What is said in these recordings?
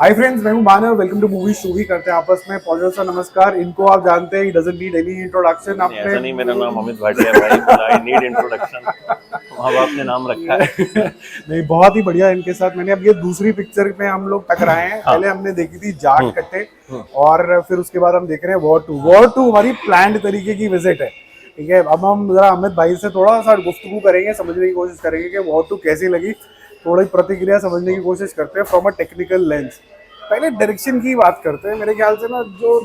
हाय friends, मैं हूं Manav. Welcome to movie Shoovy. करते हैं आपस में पॉजिटिव सा नमस्कार। इनको आप जानते हैं, he doesn't need any introduction. नहीं, ऐसा नहीं। मेरा नाम अमित भाटिया है भाई। I need introduction. माँ बाप ने नाम रखा है। नहीं, बहुत ही बढ़िया। इनके साथ मैंने अब ये दूसरी पिक्चर में हम लोग टकराए हैं। हाँ। पहले हमने देखी थी जाट कट्टे, हम्म। और फिर उसके बाद हम देख रहे हैं वॉर टू हमारी प्लान्ड तरीके की विजिट है। ठीक है, अब हम जरा अमित भाई से थोड़ा सा गुफ्तगू करेंगे, समझने की कोशिश करेंगे कि वॉर टू कैसी लगी। थोड़ी प्रतिक्रिया समझने की कोशिश करते हैं फ्रॉम अ टेक्निकल लेंस। पहले डायरेक्शन की बात करते हैं। मेरे ख्याल से ना, जो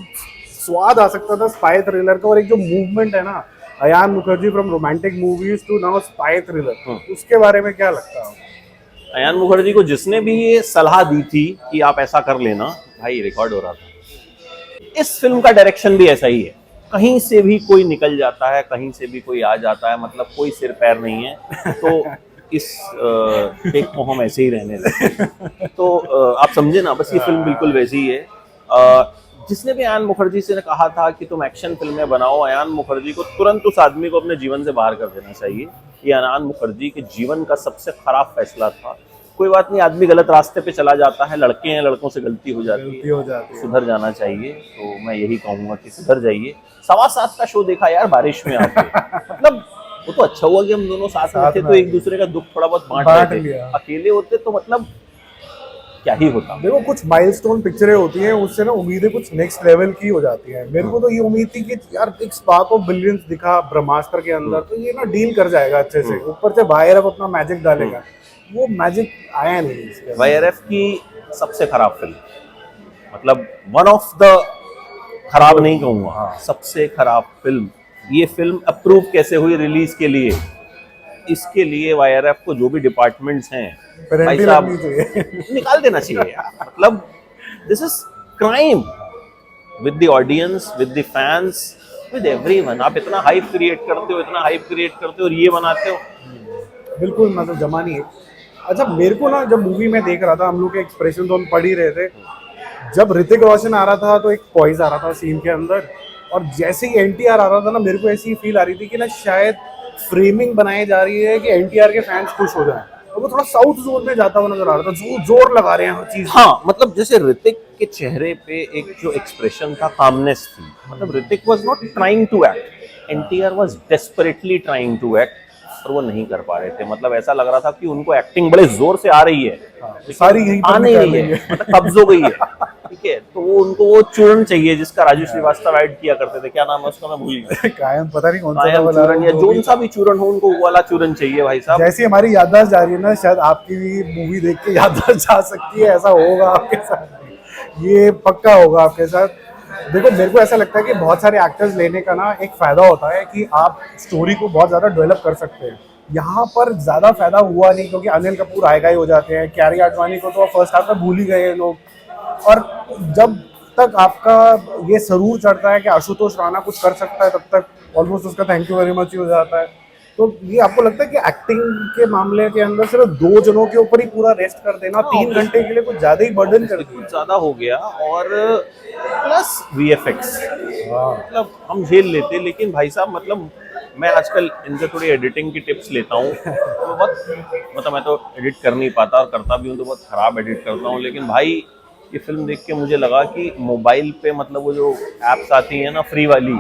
स्वाद आ सकता था स्पाई थ्रिलर का, और एक जो मूवमेंट है ना, Ayan Mukerji from romantic movies to now spy thriller, उसके बारे में क्या लगता है? अयान मुखर्जी को जिसने भी ये सलाह दी थी कि आप ऐसा कर लेना, भाई रिकॉर्ड हो रहा था। इस फिल्म का डायरेक्शन भी ऐसा ही है। कहीं से भी कोई निकल जाता है, कहीं से भी कोई आ जाता है, मतलब कोई सिर पैर नहीं है। तो इस टेक को हम ऐसे ही रहने दें। तो आप समझे ना, बस ये फिल्म बिल्कुल वैसी ही है। जिसने भी अयान मुखर्जी से ने कहा था कि तुम एक्शन फिल्में बनाओ, अयान मुखर्जी को तुरंत उस आदमी को अपने जीवन से बाहर कर देना चाहिए। ये अयान मुखर्जी के जीवन का सबसे खराब फैसला था। कोई बात नहीं, आदमी गलत रास्ते पे चला जाता है, लड़के हैं, लड़कों से गलती हो जाती है, सुधर जाना चाहिए। तो मैं यही कहूंगा कि सुधर जाइए। 7:15 का शो देखा यार बारिश में आके। मतलब वो तो अच्छा हुआ कि हम दोनों साथ में थे, तो एक दूसरे का दुख थोड़ा बहुत बांट रहे थे। अकेले होते तो मतलब क्या ही होता। देखो, कुछ माइलस्टोन पिक्चरें होती हैं, उससे ना उम्मीदें कुछ नेक्स्ट लेवल की हो जाती हैं। मेरे को तो ये उम्मीद थी कि यार एक स्पार्क ऑफ ब्रिलियंस दिखा ब्रह्मास्त्र के अंदर, तो ये ना डील कर जाएगा अच्छे से। ऊपर से वाईआरएफ अपना मैजिक डालेगा। वो मैजिक आया नहीं। वाईआरएफ की सबसे खराब फिल्म, मतलब वन ऑफ द, खराब नहीं कहूंगा, सबसे खराब फिल्म। ये फिल्म अप्रूव कैसे हुई रिलीज के लिए? इसके लिए वाईआरएफ को जो भी डिपार्टमेंट्स हैं, भाई साहब, निकाल देना चाहिए यार। मतलब this is crime with the audience, with the fans, with everyone. आप इतना हाइप क्रिएट करते हो, इतना हाइप क्रिएट करते हो, और ये बनाते हो। बिल्कुल, मतलब जमा नहीं है। अच्छा, मेरे को ना, जब मूवी में देख रहा था, हम लोग के एक्सप्रेशन तो हम पढ़ ही रहे थे। जब ऋतिक रोशन आ रहा था तो एक पॉइज आ रहा था सीन के अंदर, और जैसे ही एनटीआर आ रहा था ना, मेरे को ऐसी फील आ रही थी कि ना शायद फ्रेमिंग बनाई जा रही है कि एनटीआर के फैंस खुश हो जाएं। तो वो थोड़ा साउथ जोन में जाता हुआ नजर आ रहा था। जोर लगा रहे हैं हर चीज। हाँ, मतलब जैसे ऋतिक के चेहरे पे एक जो एक्सप्रेशन था, कामनेस थी। मतलब Hrithik was not trying to act, NTR was desperately trying to act, और वो नहीं कर पा रहे थे। मतलब ऐसा लग रहा था कि उनको एक्टिंग बड़े जोर से आ रही है, सारी यहीं पर आ नहीं रही है, मतलब कब्ज हो गई है। ठीक है, तो वो उनको वो चूर्ण चाहिए जिसका राजू श्रीवास्तव ऐड किया करते थे। क्या नाम है उसका, मैं भूल गया। कायम, पता नहीं कौन सा कायम चूर्ण या जोन सा भी चूर्ण हो, उनको वो वाला चूर्ण चाहिए भाई साहब। जैसी हमारी याददाश्त जा रही है ना, शायद आपकी भी मूवी देख के याददाश्त जा सकती है। ऐसा होगा आपके साथ, ये पक्का होगा आपके साथ। देखो, मेरे को ऐसा लगता है कि बहुत सारे एक्टर्स लेने का ना एक फायदा होता है कि आप स्टोरी को बहुत ज्यादा डेवलप कर सकते हैं। यहाँ पर ज्यादा फायदा हुआ नहीं, क्योंकि अनिल कपूर आएगा ही हो जाते हैं। कैरी आडवाणी को तो फर्स्ट हाफ में भूल ही गए लोग। और जब तक आपका ये जरूर चढ़ता है कि आशुतोष राणा कुछ कर सकता है, तब तक ऑलमोस्ट उसका थैंक यू वेरी मच ही हो जाता है। तो ये आपको लगता है कि एक्टिंग के मामले के अंदर सिर्फ 2 जनों के ऊपर ही पूरा रेस्ट कर देना 3 घंटे के लिए कुछ ज्यादा ही बर्डन कर दिया? कुछ ज्यादा हो गया। और प्लस वीएफएक्स, मतलब हम झेल लेते, लेकिन भाई साहब, मतलब मैं आजकल इनसे थोड़ी एडिटिंग की टिप्स लेता हूँ। तो बहुत, मतलब मैं तो एडिट कर नहीं पाता, और करता भी हूँ तो बहुत खराब एडिट करता हूँ। लेकिन भाई ये फिल्म देख के मुझे लगा कि मोबाइल पे, मतलब वो जो एप्स आती है ना फ्री वाली,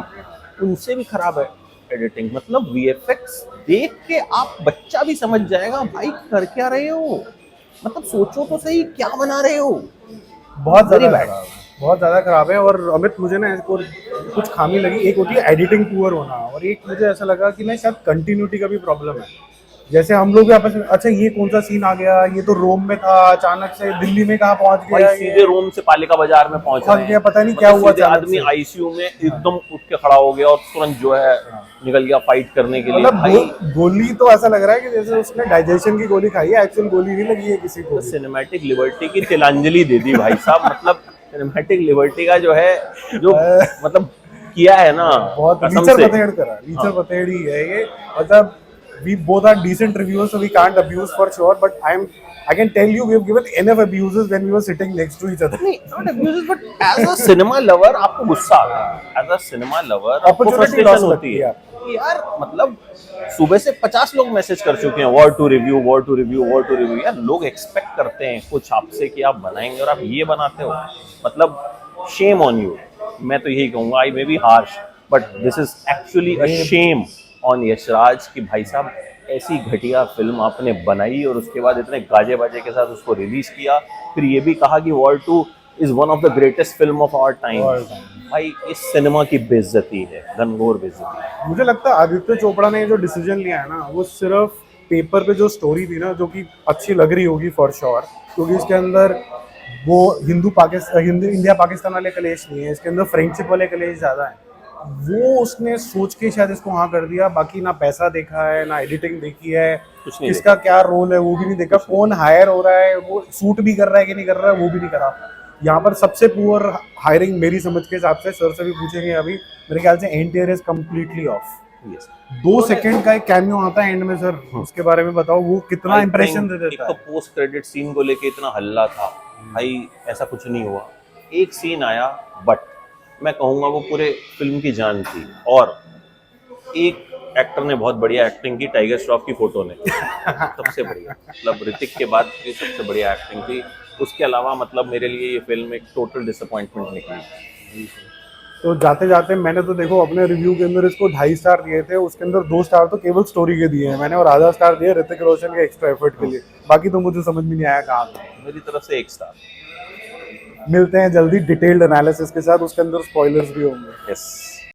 उनसे भी खराब है एडिटिंग। मतलब वीएफएक्स देख के आप, बच्चा भी समझ जाएगा भाई कर क्या रहे हो। मतलब सोचो तो सही, क्या बना रहे हो। बहुत ज़्यादा खराब है। और अमित, मुझे ना इसको कुछ खामी लगी। एक होती है एडिटिंग पुअर होना, और एक मुझे ऐसा लगा कि ना शायद कंटिन्यूटी का भी प्रॉब्लम है। जैसे हम लोग आपस में, अच्छा ये कौन सा सीन आ गया, ये तो रोम में था, अचानक से दिल्ली में कहाँ पहुंच गया, सीधे रोम से पालिका बाजार में पहुंच गया, पता नहीं क्या हुआ। आदमी आईसीयू में एकदम उठ के खड़ा हो गया और तुरंत जो है निकल गया फाइट करने के लिए। मतलब गोली तो ऐसा लग रहा है कि जैसे उसने डाइजेशन की गोली खाई है, एक्चुअल गोली नहीं लगी है किसी को। सिनेमैटिक लिबर्टी की तिलांजलि दे दी भाई साहब। मतलब सिनेमैटिक लिबर्टी का जो है, जो मतलब किया है ना, बहुत रीचर बतेड़ करा, रीचर बतेड़ ही है ये। मतलब we both are decent reviewers, so we can't abuse for sure, but I can tell you we have given enough abuses when we were sitting next to each other. नहीं, not abuses, but as a cinema lover आपको गुस्सा आता है। as a cinema lover आपको frustration होती है कि यार मतलब सुबह से 50 लोग मैसेज कर चुके हैं War two review War two review War two review. यार लोग एक्सपेक्ट करते हैं कुछ आपसे कि आप बनाएंगे और आप ये बनाते हो, मतलब शेम ऑन यू। मैं तो यही कहूंगा, I may be harsh but this is actually a shame on Yashraj कि भाई साहब ऐसी घटिया फिल्म आपने बनाई और उसके बाद इतने गाजे बाजे के साथ उसको रिलीज किया, फिर ये भी कहा कि War 2 is one of the greatest film of our time. भाई इस सिनेमा की बेइज्जती है, घनघोर बेइज्जती है। मुझे लगता है आदित्य चोपड़ा ने जो डिसीजन लिया है ना, वो सिर्फ पेपर पे जो स्टोरी थी ना, जो कि अच्छी लग रही होगी फॉर श्योर, क्योंकि इसके अंदर वो इंडिया पाकिस्तान वाले कलेश नहीं है, इसके अंदर फ्रेंडशिप वाले कलेश ज़्यादा है। वो उसने सोच के शायद इसको हाँ कर दिया, बाकी ना पैसा देखा है ना एडिटिंग देखी है, कुछ नहीं किसका क्या रोल है वो भी नहीं देखा, कौन हायर हो रहा है, वो शूट भी कर रहा है कि नहीं कर रहा है वो भी नहीं करा। यहाँ पर सबसे पुअर हायरिंग मेरी समझ के हिसाब से, सर से भी पूछेंगे अभी, मेरे ख्याल से entire is completely of. Yes. 2 second का एक कैमियो आता है एंड में, सर उसके बारे में बताओ, वो कितना I इंप्रेशन think दे देता एक है। तो पोस्ट क्रेडिट सीन को लेके इतना हल्ला था, भाई ऐसा कुछ नहीं हुआ। एक सीन आया बट मैं कहूंगा वो पूरे फिल्म की जान थी। और एक एक्टर ने बहुत बढ़िया एक्टिंग की, टाइगर श्रॉफ की फोटो ने सबसे बढ़िया, मतलब ऋतिक के बाद की सबसे बढ़िया एक्टिंग थी। उसके अलावा मतलब मेरे लिए ये फिल्म एक टोटल डिसअपॉइंटमेंट निकली। तो जाते जाते मैंने तो देखो अपने रिव्यू के अंदर इसको 2.5 स्टार दिए थे, उसके अंदर 2 स्टार तो केवल स्टोरी के दिए हैं मैंने, और आधा स्टार दिया ऋतिक रोशन के एक्स्ट्रा एफर्ट के लिए। बाकी तो मुझे समझ में नहीं आया कहाँ था। मेरी तरफ से 1 स्टार। मिलते हैं जल्दी डिटेल्ड एनालिसिस के साथ, उसके अंदर स्पॉयलर्स भी होंगे। यस।